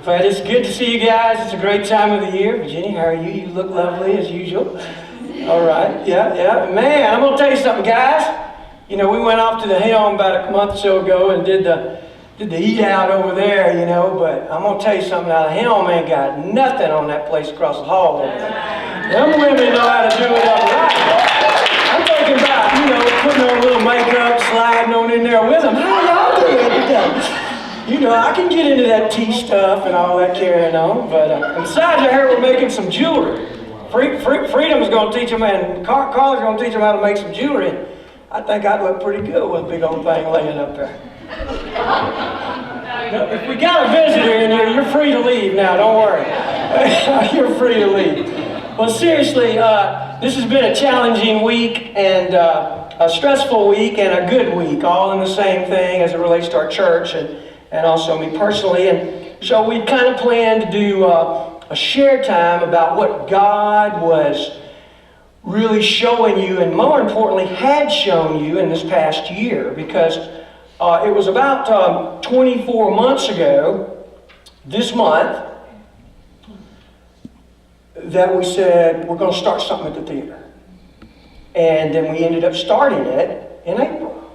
But it's good to see you guys. It's a great time of the year. Virginia, how are you? You look lovely as usual. All right, yeah. Man, I'm going to tell you something, guys. You know, we went off to the Helm about a month or so ago and did the eat out over there, you know, but I'm going to tell you something. Now, the Helm ain't got nothing on that place across the hall over there. Them women know how to do it up right. I'm thinking about, you know, putting on a little makeup, sliding on in there with them. How y'all doing today? You know, I can get into that tea stuff and all that carrying on, but besides, I heard we're making some jewelry. Freedom's going to teach them, and Carla's going to teach them how to make some jewelry. I think I'd look pretty good with a big old thing laying up there. If we got a visitor in here, you're free to leave now, don't worry. You're free to leave. Well, seriously, this has been a challenging week and a stressful week and a good week, all in the same thing as it relates to our church and also me personally. And so we kind of planned to do a share time about what God was really showing you, and more importantly, had shown you in this past year, because it was about 24 months ago, this month, that we said we're going to start something at the theater. And then we ended up starting it in April.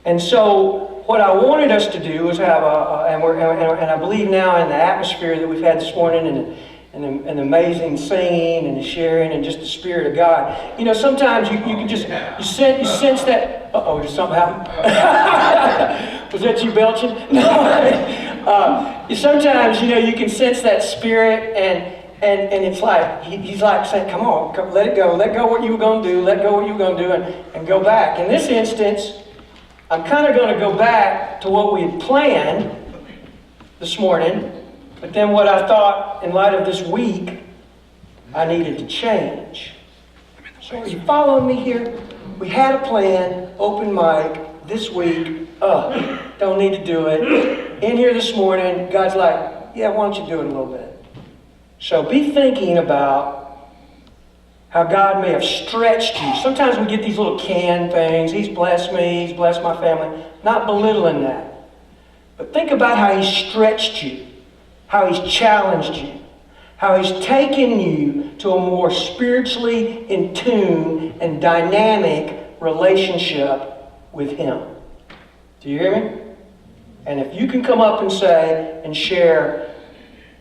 And so what I wanted us to do was have and I believe now in the atmosphere that we've had this morning and the amazing singing and the sharing and just the Spirit of God. You know, sometimes you can just, you sense that, uh-oh, did something happen? Was that you belching? No. Sometimes, you know, you can sense that Spirit and it's like, he's like saying, come on, let it go what you were going to do, let go what you were going to do and go back. In this instance, I'm kind of going to go back to what we had planned this morning, but then what I thought in light of this week, I needed to change. So are you following me here? We had a plan, open mic, this week, don't need to do it. In here this morning, God's like, yeah, why don't you do it a little bit? So be thinking about how God may have stretched you. Sometimes we get these little canned things. He's blessed me, He's blessed my family. Not belittling that. But think about how He's stretched you, how He's challenged you, how He's taken you to a more spiritually in tune and dynamic relationship with Him. Do you hear me? And if you can come up and say and share,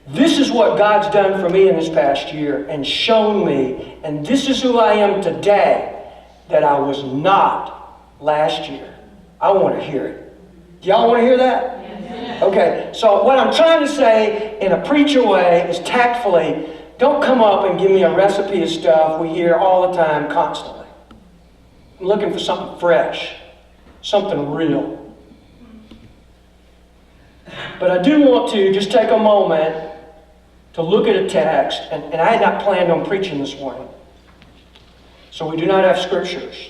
this is what God's done for me in this past year and shown me, and this is who I am today that I was not last year. I want to hear it. Do y'all want to hear that? Yes. Okay, so what I'm trying to say in a preacher way is tactfully, don't come up and give me a recipe of stuff we hear all the time, constantly. I'm looking for something fresh, something real. But I do want to just take a moment to look at a text, and I had not planned on preaching this morning. So we do not have scriptures.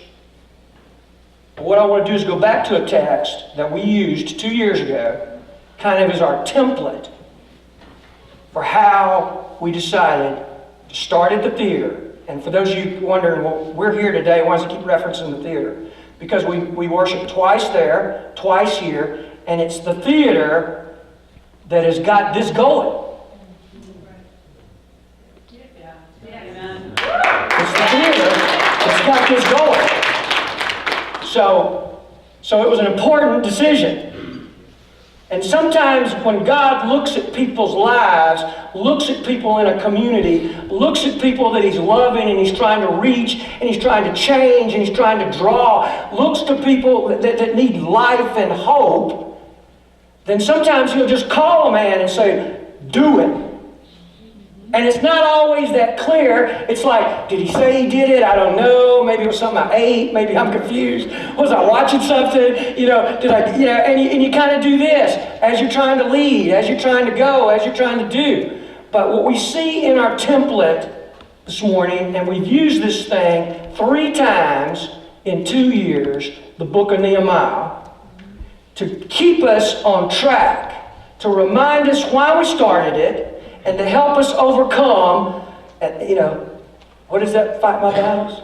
But what I want to do is go back to a text that we used 2 years ago, kind of as our template for how we decided to start at the theater. And for those of you wondering, well, we're here today, why does it keep referencing the theater? Because we worship twice there, twice here, and it's the theater that has got this going. It's the theater that's got this going. So it was an important decision. And sometimes when God looks at people's lives, looks at people in a community, looks at people that He's loving and He's trying to reach and He's trying to change and He's trying to draw, looks to people that need life and hope, then sometimes He'll just call a man and say, do it. And it's not always that clear. It's like, did He say He did it? I don't know. Maybe it was something I ate. Maybe I'm confused. Was I watching something? You know, did I, you know, and you kind of do this as you're trying to lead, as you're trying to go, as you're trying to do. But what we see in our template this morning, and we've used this thing 3 times in 2 years, the book of Nehemiah, to keep us on track, to remind us why we started it, and to help us overcome, you know, what is that? Fight my battles?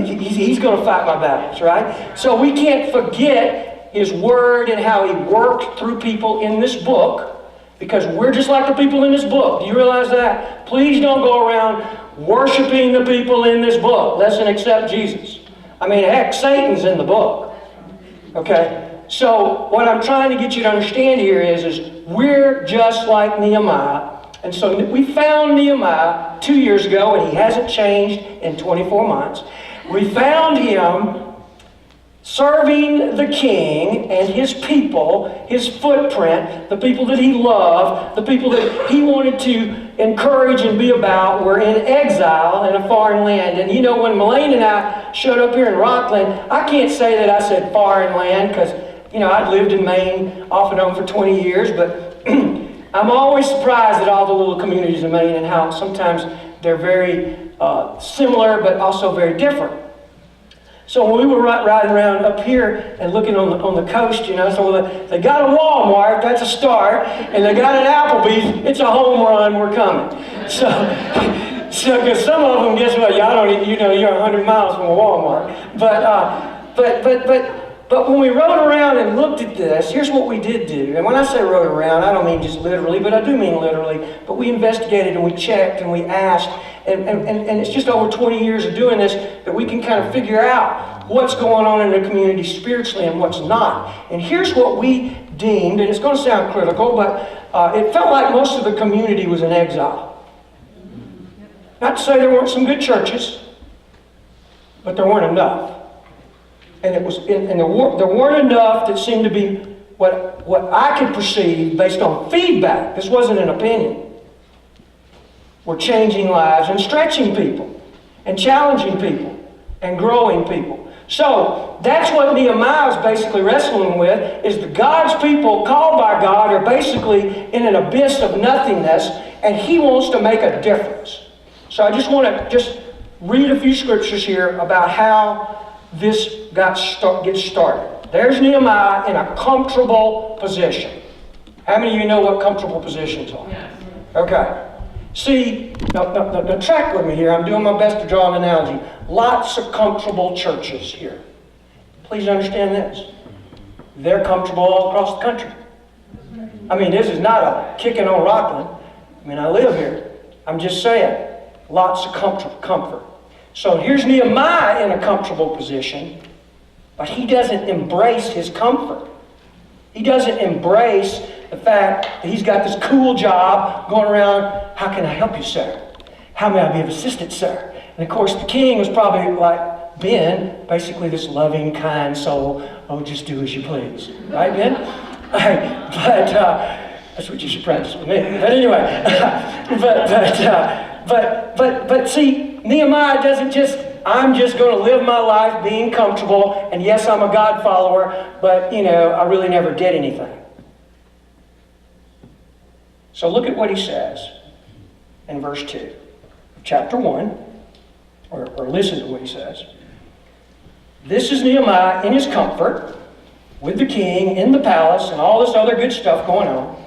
He's going to fight my battles, right? So we can't forget His Word and how He worked through people in this book, Because we're just like the people in this book. Do you realize that? Please don't go around worshiping the people in this book. Listen, accept Jesus. I mean, heck, Satan's in the book. Okay? So what I'm trying to get you to understand here is we're just like Nehemiah. And so we found Nehemiah 2 years ago, and he hasn't changed in 24 months. We found him serving the king and his people, his footprint, the people that he loved, the people that he wanted to encourage and be about, were in exile in a foreign land. And you know, when Melaine and I showed up here in Rockland, I can't say that I said foreign land because, you know, I'd lived in Maine off and on for 20 years, but I'm always surprised at all the little communities in Maine and how sometimes they're very similar but also very different. So when we were riding around up here and looking on the coast, you know, so they got a Walmart, that's a start, and they got an Applebee's, it's a home run, we're coming. So because some of them, guess what, y'all don't, you know, you're 100 miles from a Walmart. But when we rode around and looked at this, here's what we did do. And when I say rode around, I don't mean just literally, but I do mean literally. But we investigated and we checked and we asked. And it's just over 20 years of doing this that we can kind of figure out what's going on in the community spiritually and what's not. And here's what we deemed, and it's going to sound critical, but it felt like most of the community was in exile. Not to say there weren't some good churches, but there weren't enough. And there weren't enough that seemed to be what I could perceive based on feedback. This wasn't an opinion. We're changing lives and stretching people and challenging people and growing people. So that's what Nehemiah is basically wrestling with, is that God's people called by God are basically in an abyss of nothingness, and he wants to make a difference. So I just want to read a few scriptures here about how this gets started. There's Nehemiah in a comfortable position. How many of you know what comfortable positions are? Yes. Okay. See, now track with me here. I'm doing my best to draw an analogy. Lots of comfortable churches here. Please understand this. They're comfortable all across the country. I mean, this is not a kicking on Rockland. I mean, I live here. I'm just saying, lots of comfort. So here's Nehemiah in a comfortable position, but he doesn't embrace his comfort. He doesn't embrace the fact that he's got this cool job going around. How can I help you, sir? How may I be of assistance, sir? And of course, the king was probably like Ben, basically this loving, kind soul. Oh, just do as you please. Right, Ben? But that's what you should practice with me. But anyway, but see, Nehemiah doesn't just, I'm just going to live my life being comfortable, and yes, I'm a God follower, but, you know, I really never did anything. So look at what he says in verse 2 of chapter 1, or listen to what he says. This is Nehemiah in his comfort with the king in the palace and all this other good stuff going on.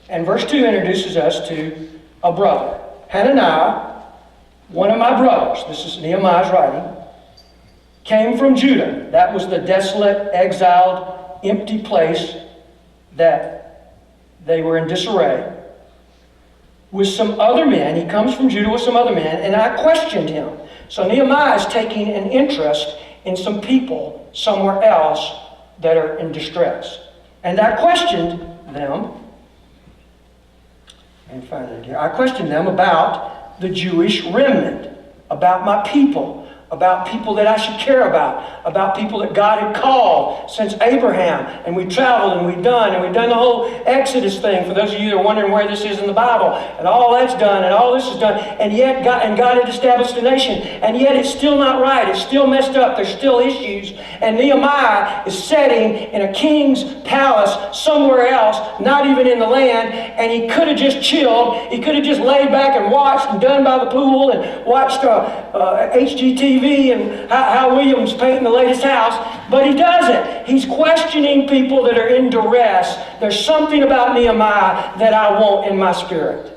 And verse 2 introduces us to a brother. Hananiah, one of my brothers, this is Nehemiah's writing, came from Judah. That was the desolate, exiled, empty place that they were in disarray. With some other men, he comes from Judah with some other men, and I questioned him. So Nehemiah is taking an interest in some people somewhere else that are in distress. And I questioned them, I questioned them about the Jewish remnant, about my people, about people that I should care about people that God had called since Abraham. And we traveled and we've done the whole Exodus thing, for those of you that are wondering where this is in the Bible. And all that's done and all this is done. And yet God had established a nation. And yet it's still not right. It's still messed up. There's still issues. And Nehemiah is sitting in a king's palace somewhere else, not even in the land. And he could have just chilled. He could have just laid back and watched and done by the pool and watched HGTV and how Williams painting the latest house, but he doesn't. He's questioning people that are in duress. There's something about Nehemiah that I want in my spirit.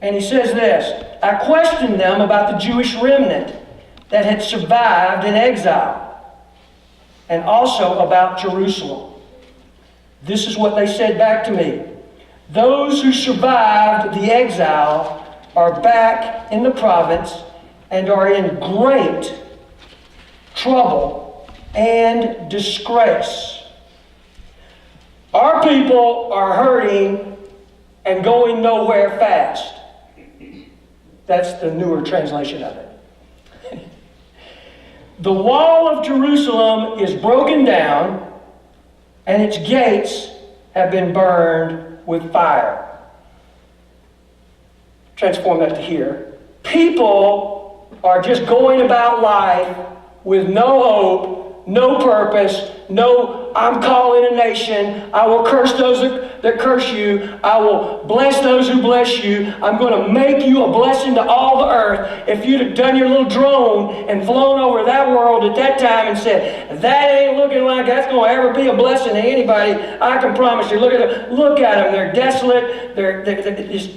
And he says this, I questioned them about the Jewish remnant that had survived in exile, and also about Jerusalem. This is what they said back to me. Those who survived the exile are back in the province and are in great trouble and disgrace. Our people are hurting and going nowhere fast. That's the newer translation of it. The wall of Jerusalem is broken down, and its gates have been burned with fire. Transform that to here. People are just going about life with no hope, no purpose, no, I'm calling a nation. I will curse those that curse you. I will bless those who bless you. I'm going to make you a blessing to all the earth. If you'd have done your little drone and flown over that world at that time and said, that ain't looking like that's going to ever be a blessing to anybody, I can promise you. Look at them. They're desolate.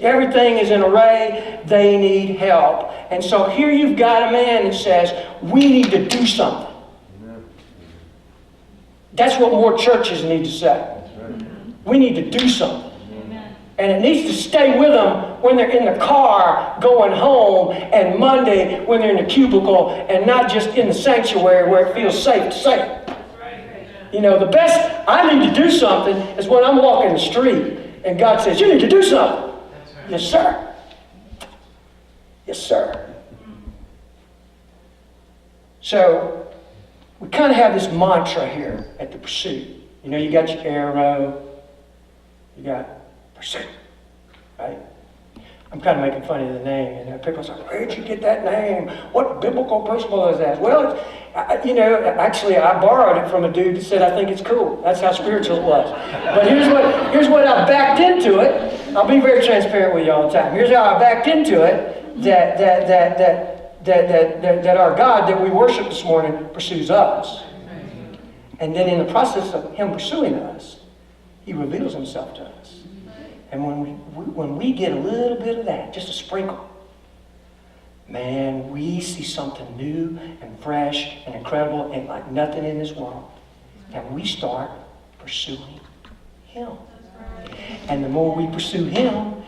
Everything is in array. They need help. And so here you've got a man that says, we need to do something. That's what more churches need to say. We need to do something. And it needs to stay with them when they're in the car going home, and Monday when they're in the cubicle, and not just in the sanctuary where it feels safe to say it. You know, the best I need to do something is when I'm walking the street and God says, you need to do something. Yes, sir. Yes, sir. So, we kind of have this mantra here at the Pursuit. You know, you got your arrow, you got Pursuit, right? I'm kind of making fun of the name, and people say, where did you get that name? What biblical principle is that? Well, actually I borrowed it from a dude that said, I think it's cool. That's how spiritual it was. But here's what I backed into it. I'll be very transparent with you all the time. Here's how I backed into it, that our God that we worship this morning pursues us. And then in the process of Him pursuing us, He reveals Himself to us. And when we get a little bit of that, just a sprinkle, man, we see something new and fresh and incredible and like nothing in this world. And we start pursuing Him. And the more we pursue Him,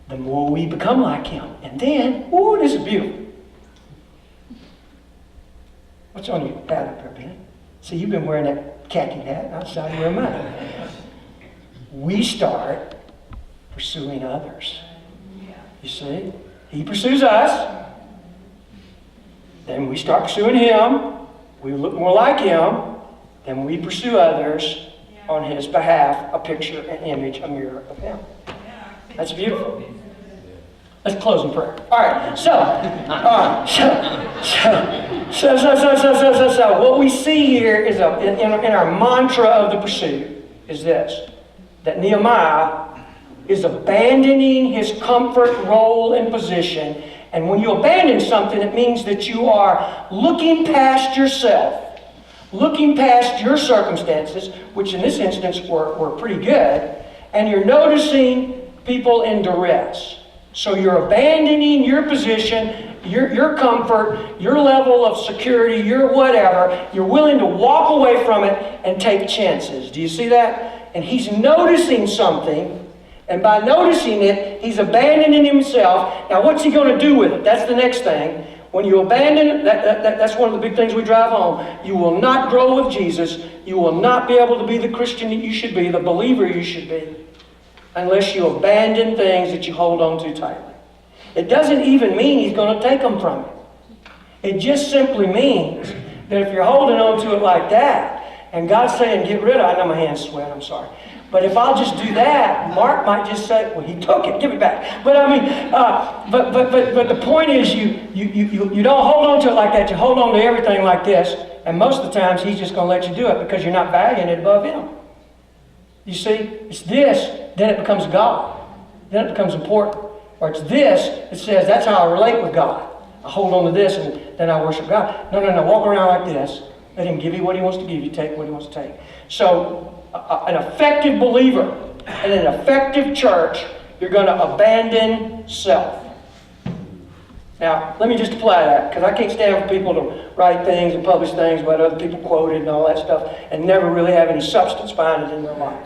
the more we become like Him. And then, this is beautiful. What's on your hat up there, Ben? See, you've been wearing that khaki hat outside of your mind. We start pursuing others. You see? He pursues us. Then we start pursuing Him. We look more like Him. Then we pursue others on His behalf, a picture, an image, a mirror of Him. That's beautiful. Let's close in prayer. All right, so what we see here is in our mantra of the pursuit is this, that Nehemiah is abandoning his comfort, role, and position. And when you abandon something, it means that you are looking past yourself, looking past your circumstances, which in this instance were pretty good, and you're noticing people in duress. So you're abandoning your position, your comfort, your level of security, your whatever. You're willing to walk away from it and take chances. Do you see that? And he's noticing something, and by noticing it, he's abandoning himself. Now, what's he going to do with it? That's the next thing. When you abandon it, that's one of the big things we drive home. You will not grow with Jesus. You will not be able to be the Christian that you should be, the believer you should be, unless you abandon things that you hold on to tightly. It doesn't even mean he's going to take them from you. It just simply means that if you're holding on to it like that, and God's saying, get rid of it, I know my hands sweat, I'm sorry. But if I'll just do that, Mark might just say, well, he took it, give it back. But I mean, but the point is you don't hold on to it like that. You hold on to everything like this. And most of the times he's just going to let you do it because you're not valuing it above him. You see, it's this, then it becomes God. Then it becomes important. Or it's this, it says, that's how I relate with God. I hold on to this and then I worship God. No, walk around like this. Let him give you what he wants to give you, take what he wants to take. So, an effective believer and an effective church, you're going to abandon self. Now, let me just apply that, because I can't stand for people to write things and publish things about other people quoted and all that stuff and never really have any substance behind it in their life.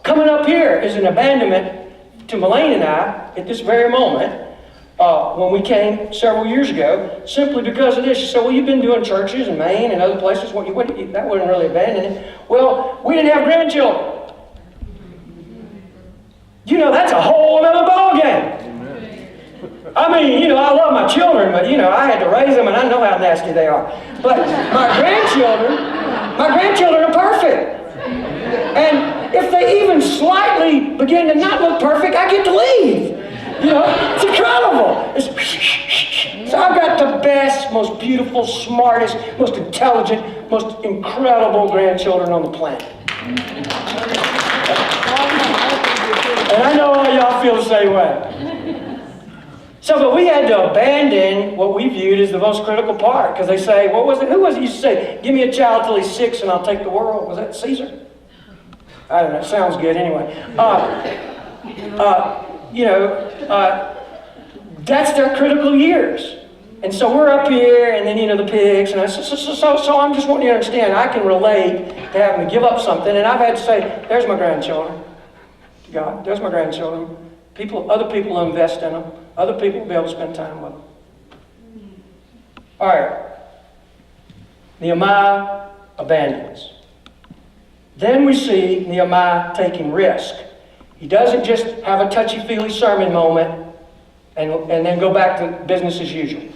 Coming up here is an abandonment to Melaine and I at this very moment when we came several years ago, simply because of this. She said, well, you've been doing churches in Maine and other places. That wouldn't really abandon it. Well, we didn't have grandchildren. You know, that's a whole other ballgame. I mean, you know, I love my children, but, you know, I had to raise them, and I know how nasty they are. But my grandchildren are perfect. And if they even slightly begin to not look perfect, I get to leave. You know, it's incredible. So I've got the best, most beautiful, smartest, most intelligent, most incredible grandchildren on the planet. And I know all y'all feel the same way. So, but we had to abandon what we viewed as the most critical part, because they say, what was it? Who was it used to say, give me a child till he's 6 and I'll take the world? Was that Caesar? I don't know, it sounds good anyway. That's their critical years. And so we're up here, and then, you know, the pigs, and so I'm just wanting you to understand, I can relate to having to give up something, and I've had to say, there's my grandchildren. To God, there's my grandchildren. Other people will invest in them. Other people will be able to spend time with them. All right. Nehemiah abandons. Then we see Nehemiah taking risk. He doesn't just have a touchy-feely sermon moment and then go back to business as usual.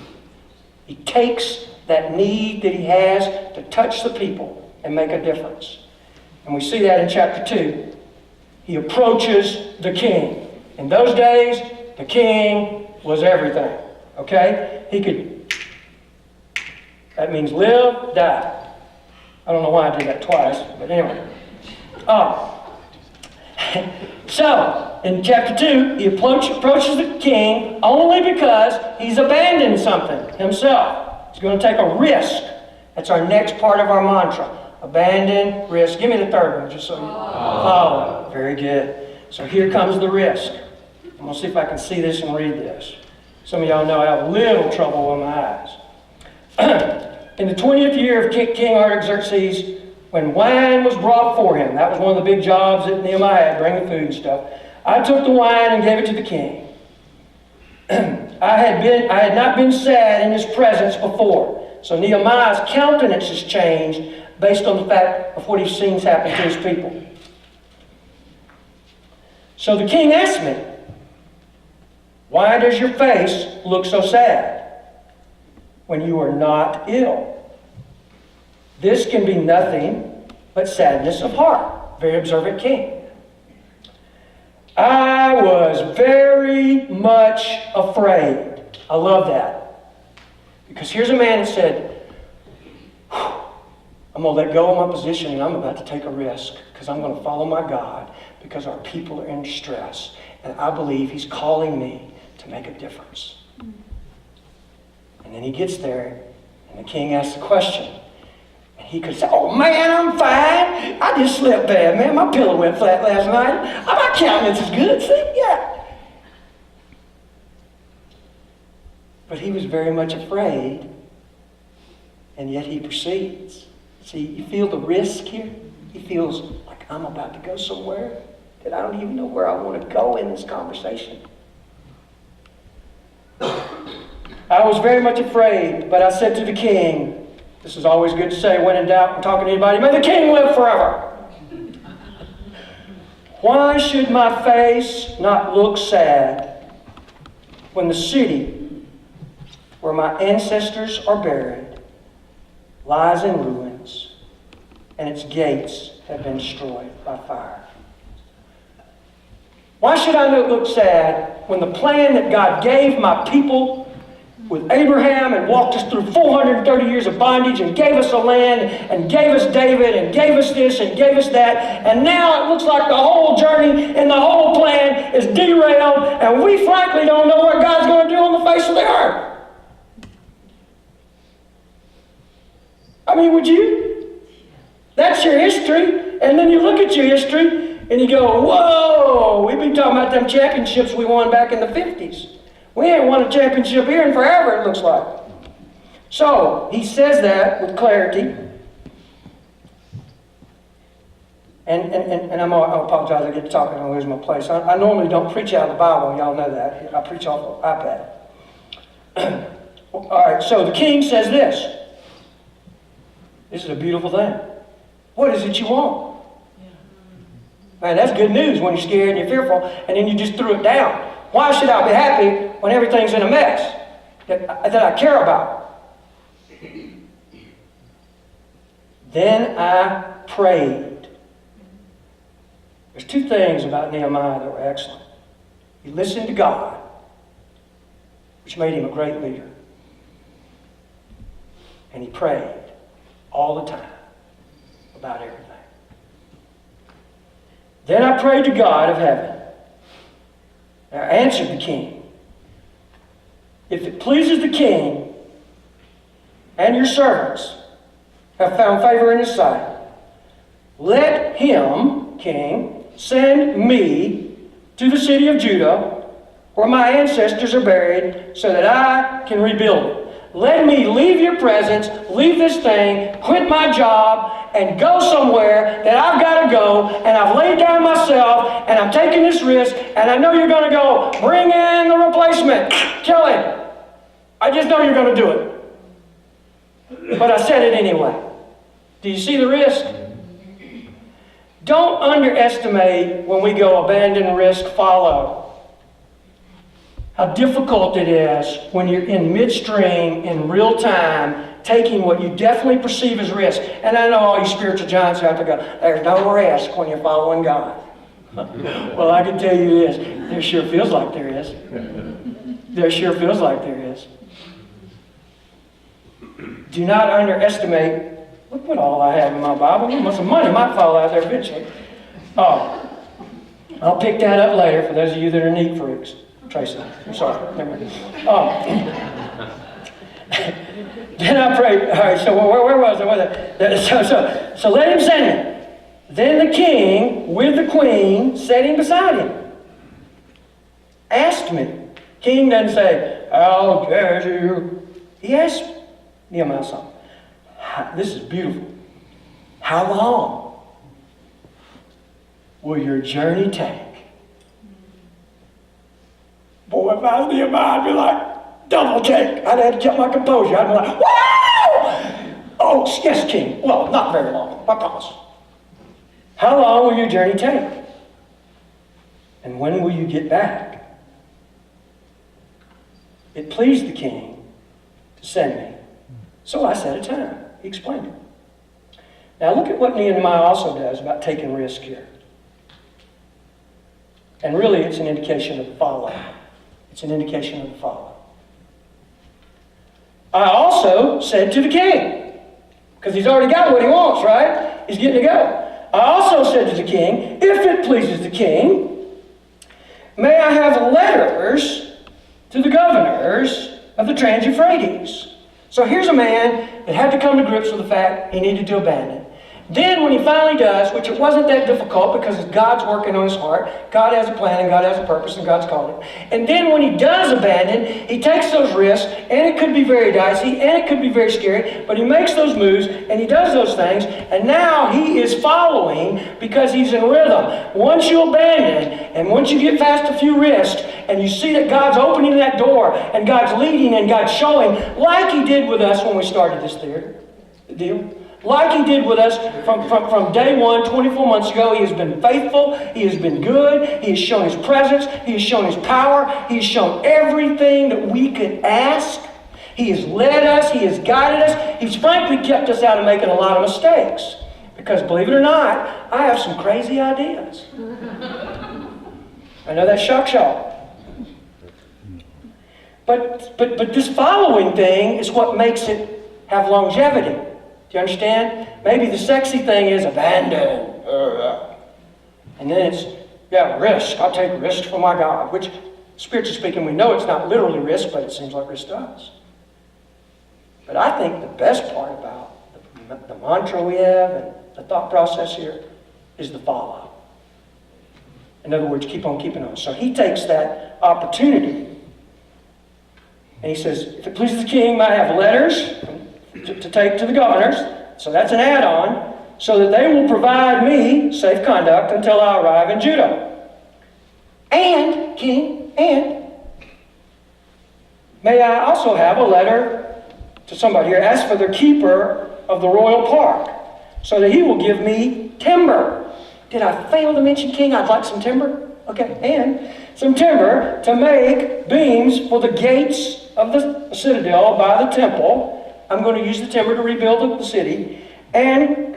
He takes that need that he has to touch the people and make a difference. And we see that in chapter 2. He approaches the king. In those days, the king was everything. Okay? That means live, die. I don't know why I did that twice, but anyway. So, in chapter 2, he approaches the king only because he's abandoned something himself. He's going to take a risk. That's our next part of our mantra. Abandon, risk. Give me the third one, just so you follow. Very good. So here comes the risk. I'm going to see if I can see this and read this. Some of y'all know I have a little trouble with my eyes. In the 20th year of King Artaxerxes, when wine was brought for him, that was one of the big jobs that Nehemiah had, bringing food and stuff, I took the wine and gave it to the king. I had not been sad in his presence before. So Nehemiah's countenance has changed based on the fact of what he's seen happen to his people. So the king asked me, why does your face look so sad when you are not ill? This can be nothing but sadness of heart. Very observant king. I was very much afraid. I love that. Because here's a man that said, I'm going to let go of my position and I'm about to take a risk because I'm going to follow my God because our people are in distress. And I believe he's calling me to make a difference. And then he gets there and the king asks the question. And he could say, oh man, I'm fine. I just slept bad, man. My pillow went flat last night. My countenance is good. See? Yeah. But he was very much afraid. And yet he proceeds. See, you feel the risk here? He feels like I'm about to go somewhere that I don't even know where I want to go in this conversation. I was very much afraid, but I said to the king, this is always good to say when in doubt and talking to anybody, may the king live forever. Why should my face not look sad when the city where my ancestors are buried lies in ruins and its gates have been destroyed by fire? Why should I not look sad when the plan that God gave my people with Abraham and walked us through 430 years of bondage and gave us a land and gave us David and gave us this and gave us that, and now it looks like the whole journey and the whole plan is derailed and we frankly don't know what God's going to do on the face of the earth? I mean, would you? That's your history, and then you look at your history and you go, whoa, we've been talking about them championships we won back in the 50s. We ain't won a championship here in forever, it looks like. So, he says that with clarity. And I apologize, I get talking, I lose my place. I normally don't preach out of the Bible, y'all know that. I preach off of iPad. All right, so the king says this. This is a beautiful thing. What is it you want? Man, that's good news when you're scared and you're fearful, and then you just threw it down. Why should I be happy when everything's in a mess that I care about? Then I prayed. There's two things about Nehemiah that were excellent. He listened to God, which made him a great leader. And he prayed all the time about everything. Then I prayed to God of heaven. I answered the king. If it pleases the king and your servants have found favor in his sight, let him, king, send me to the city of Judah where my ancestors are buried so that I can rebuild it. Let me leave your presence, leave this thing, quit my job, and go somewhere that I've got to go, and I've laid down myself, and I'm taking this risk, and I know you're going to go, bring in the replacement, kill him. I just know you're going to do it. But I said it anyway. Do you see the risk? Don't underestimate when we go abandon, risk, follow. How difficult it is when you're in midstream, in real time, taking what you definitely perceive as risk. And I know all you spiritual giants out there go, there's no risk when you're following God. Well, I can tell you this, there sure feels like there is. There sure feels like there is. Do not underestimate, look what all I have in my Bible. Some money might fall out there eventually. Oh, I'll pick that up later for those of you that are neat freaks. Tracy, I'm sorry. Never mind. Then I prayed. All right, so where was I? So let him send me. Then the king, with the queen, sitting beside him, asked me. King doesn't say, how dare you? He asked Nehemiah something. This is beautiful. How long will your journey take? Boy, if I was Nehemiah, I'd be like, double take. I'd have to get my composure. I'd be like, wow! Oh, yes, king. Well, not very long, I promise. How long will your journey take? And when will you get back? It pleased the king to send me. So I set a time. He explained it. Now look at what Nehemiah also does about taking risk here. And really it's an indication of the follow. It's an indication of the follow. I also said to the king, because he's already got what he wants, right? He's getting to go. I also said to the king, if it pleases the king, may I have letters to the governors of the Trans-Euphrates. So here's a man that had to come to grips with the fact he needed to abandon. Then when he finally does, which it wasn't that difficult because God's working on his heart, God has a plan and God has a purpose and God's called him. And then when he does abandon, he takes those risks, and it could be very dicey and it could be very scary, but he makes those moves and he does those things, and now he is following because he's in rhythm. Once you abandon and once you get past a few risks and you see that God's opening that door and God's leading and God's showing, like he did with us when we started this deal. Like he did with us from day one, 24 months ago. He has been faithful. He has been good. He has shown his presence. He has shown his power. He has shown everything that we could ask. He has led us. He has guided us. He's frankly kept us out of making a lot of mistakes. Because believe it or not, I have some crazy ideas. I know that's shock. But this following thing is what makes it have longevity. Do you understand? Maybe the sexy thing is abandon. And then it's, risk. I'll take risk for my God. Which, spiritually speaking, we know it's not literally risk, but it seems like risk to us. But I think the best part about the mantra we have and the thought process here is the follow. In other words, keep on keeping on. So he takes that opportunity And he says, if it pleases the king, might have letters to take to the governors. So that's an add-on. So that they will provide me safe conduct until I arrive in Judah. And, king, and may I also have a letter to somebody here, ask for the keeper of the royal park, so that he will give me timber. Did I fail to mention, king, I'd like some timber? Okay, and some timber to make beams for the gates of the citadel by the temple. I'm going to use the timber to rebuild the city and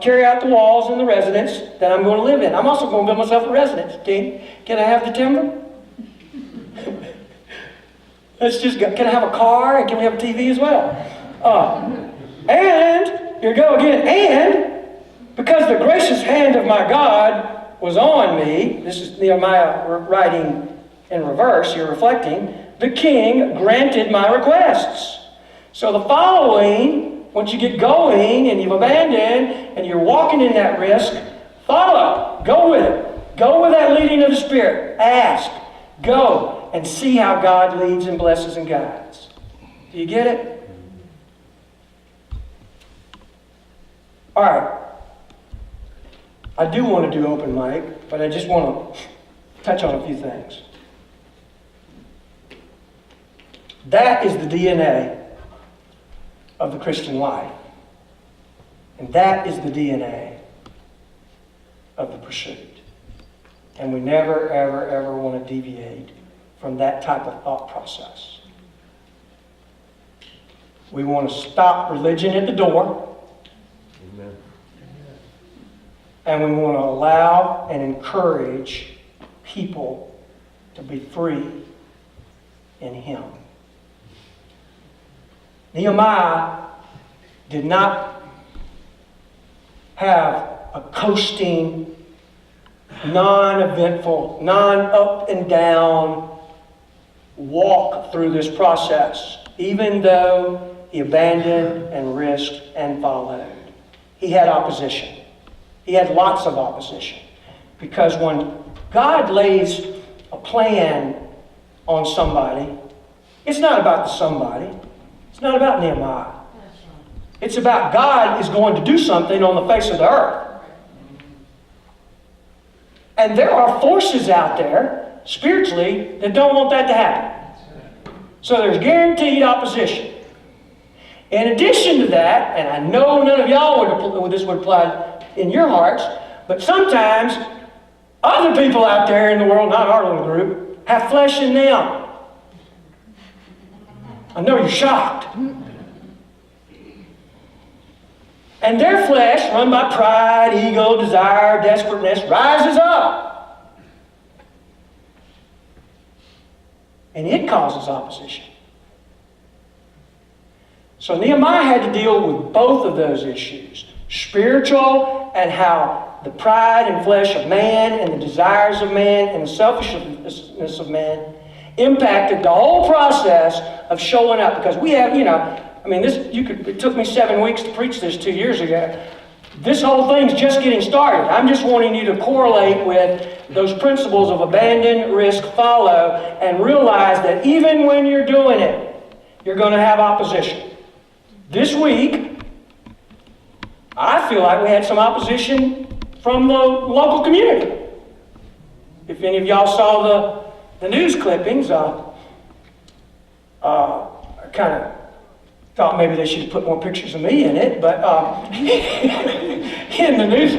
carry out the walls and the residence that I'm going to live in. I'm also going to build myself a residence, king. Can I have the timber? Let's just go. Can I have a car? And can we have a TV as well? And, here we go again, and because the gracious hand of my God was on me, this is Nehemiah writing in reverse, you're reflecting, the king granted my requests. So the following, once you get going and you've abandoned and you're walking in that risk, follow, go with it. Go with that leading of the Spirit. Ask, go, and see how God leads and blesses and guides. Do you get it? All right. I do want to do open mic, but I just want to touch on a few things. That is the DNA of the Christian life. And that is the DNA of the pursuit. And we never, ever, ever want to deviate from that type of thought process. We want to stop religion at the door. Amen. And we want to allow and encourage people to be free in Him. Nehemiah did not have a coasting, non-eventful, non-up and down walk through this process, even though he abandoned and risked and followed. He had opposition. He had lots of opposition. Because when God lays a plan on somebody, it's not about the somebody. It's not about Nehemiah. It's about God is going to do something on the face of the earth. And there are forces out there, spiritually, that don't want that to happen. So there's guaranteed opposition. In addition to that, and I know none of y'all this would apply in your hearts, but sometimes other people out there in the world, not our little group, have flesh in them. I know you're shocked. And their flesh, run by pride, ego, desire, desperateness, rises up. And it causes opposition. So Nehemiah had to deal with both of those issues. Spiritual, and how the pride and flesh of man and the desires of man and the selfishness of man impacted the whole process of showing up. Because we have, it took me 7 weeks to preach this 2 years ago. This whole thing's just getting started. I'm just wanting you to correlate with those principles of abandon, risk, follow, and realize that even when you're doing it, you're going to have opposition. This week, I feel like we had some opposition from the local community. If any of y'all saw the news clippings, I kind of thought maybe they should put more pictures of me in it, but in the news,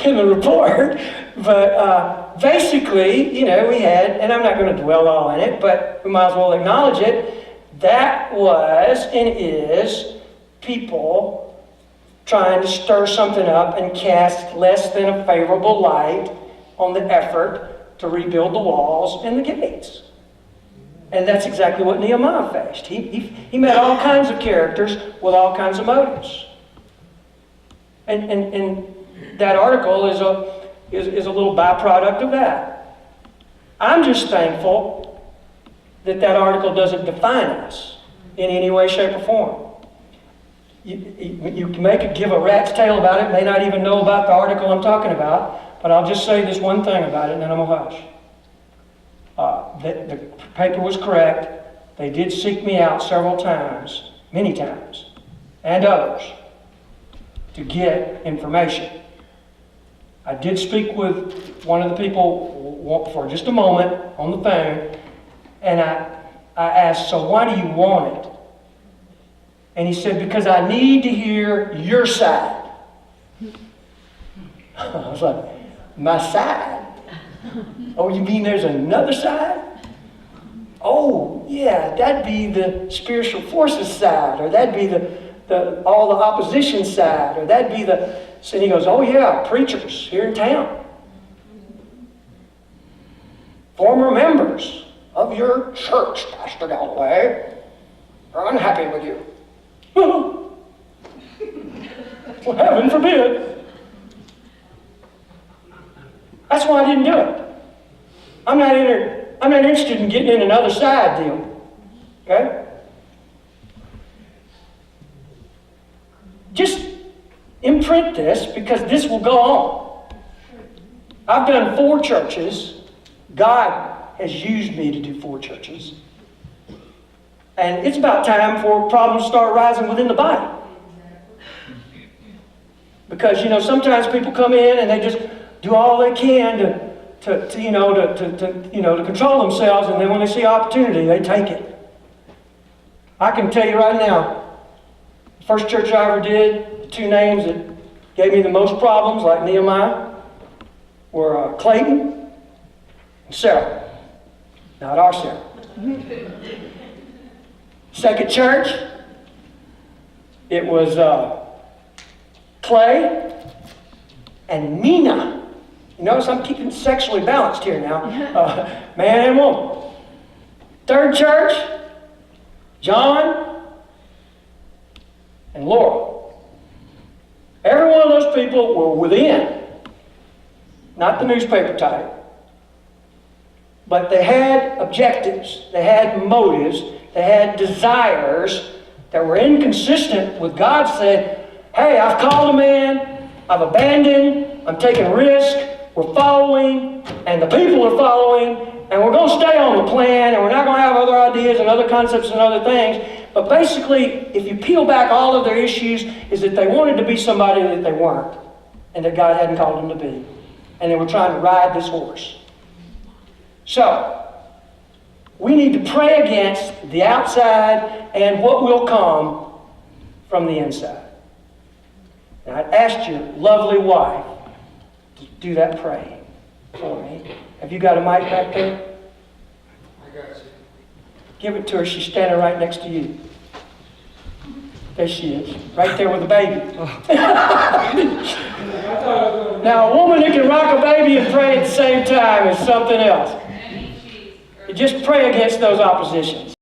in the report. But basically, we had, and I'm not going to dwell all in it, but we might as well acknowledge it. That was and is people trying to stir something up and cast less than a favorable light on the effort to rebuild the walls and the gates. And that's exactly what Nehemiah faced. He met all kinds of characters with all kinds of motives. And that article is a little byproduct of that. I'm just thankful that article doesn't define us in any way, shape, or form. You can give a rat's tail about it, may not even know about the article I'm talking about, but I'll just say this one thing about it and then I'm going to hush. The paper was correct. They did seek me out several times, many times, and others, to get information. I did speak with one of the people for just a moment on the phone, and I asked, so why do you want it? And he said, because I need to hear your side. I was like, my side? Oh, you mean there's another side? Oh, yeah, that'd be the spiritual forces side, or that'd be all the opposition side, or that'd be the... So he goes, oh yeah, preachers here in town. Former members of your church, Pastor Galloway, are unhappy with you. Well, heaven forbid. That's why I didn't do it. I'm not interested in getting in another side deal. Okay? Just imprint this, because this will go on. I've done 4 churches. God has used me to do 4 churches. And it's about time for problems start rising within the body. Because, sometimes people come in and they just do all they can to control themselves, and then when they see opportunity, they take it. I can tell you right now, the first church I ever did, the 2 names that gave me the most problems, like Nehemiah, were Clayton and Sarah. Not our Sarah. Second church, it was Clay and Mina. You notice I'm keeping sexually balanced here now. Man and woman. Third church, John and Laura. Every one of those people were within, not the newspaper type. But they had objectives, they had motives, they had desires that were inconsistent with God saying, hey, I've called a man, I've abandoned, I'm taking risk, we're following, and the people are following, and we're going to stay on the plan, and we're not going to have other ideas and other concepts and other things. But basically, if you peel back all of their issues, is that they wanted to be somebody that they weren't, and that God hadn't called them to be. And they were trying to ride this horse. So, we need to pray against the outside and what will come from the inside. And I'd asked your lovely wife to do that praying for me. Have you got a mic back there? I got you. Give it to her. She's standing right next to you. There she is. Right there with the baby. Now, a woman who can rock a baby and pray at the same time is something else. You just pray against those oppositions.